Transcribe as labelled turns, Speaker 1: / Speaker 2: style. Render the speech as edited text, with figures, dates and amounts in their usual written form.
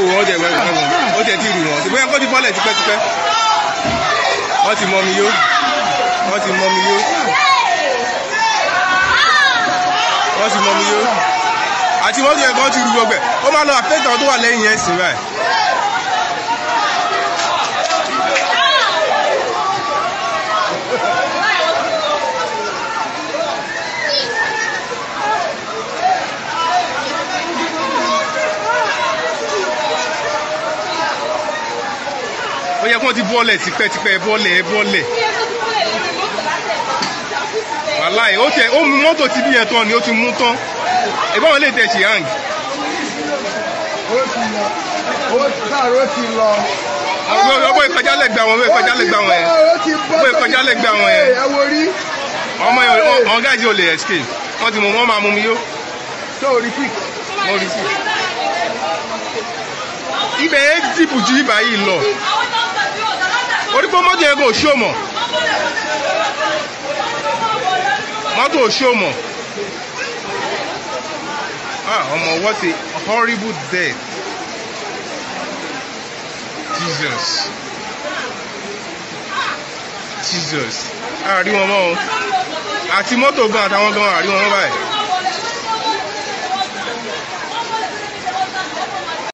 Speaker 1: wò ó jẹ ó jẹ tí rù wọn ṣùgbọ́n ẹ̀kọ́ ti bọ́lẹ̀ tipẹ́tipẹ́ wọ́n ti mọ mi yó wọ́n ti mọ mi yó wọ́n ti mọ mi yó àti mọ́tò yẹn kan ti rú gbogbo ẹ̀ ó máa lọ àfẹ́tàn tó wà lẹ́yìn yẹn sìn báyìí. ó yẹ kó ti bọ́ọ̀lẹ̀ tipẹ́tipẹ́ bọ́ọ̀lẹ̀ wàláì ó mú mọ́tò tí bí yẹn tán ni ó ti mú tán ìbáwọn lè tẹ̀ sí hang.
Speaker 2: ó ti lọ.
Speaker 1: ọgbọ́n ìkọjá lẹ́gbẹ̀ẹ́ àwọn yẹn ọmọ yẹn ọ̀hún gáàjì ò lè escape wọ́n ti mú wọ́n máa mú mi yó.
Speaker 2: tó o rí pic.
Speaker 1: mo rí sí. ibẹ̀ yẹn dìbò ju ibà yìí lọ orí pé mọ́tò yẹn kò ṣó mọ̀ mọ́tò ò ṣó mọ̀. Omo, what a horrible death. Jesus. Àrí wọn mọ́ o. Àti mọ́tò gan àtàwọn gan àrí wọn mọ́ báyìí.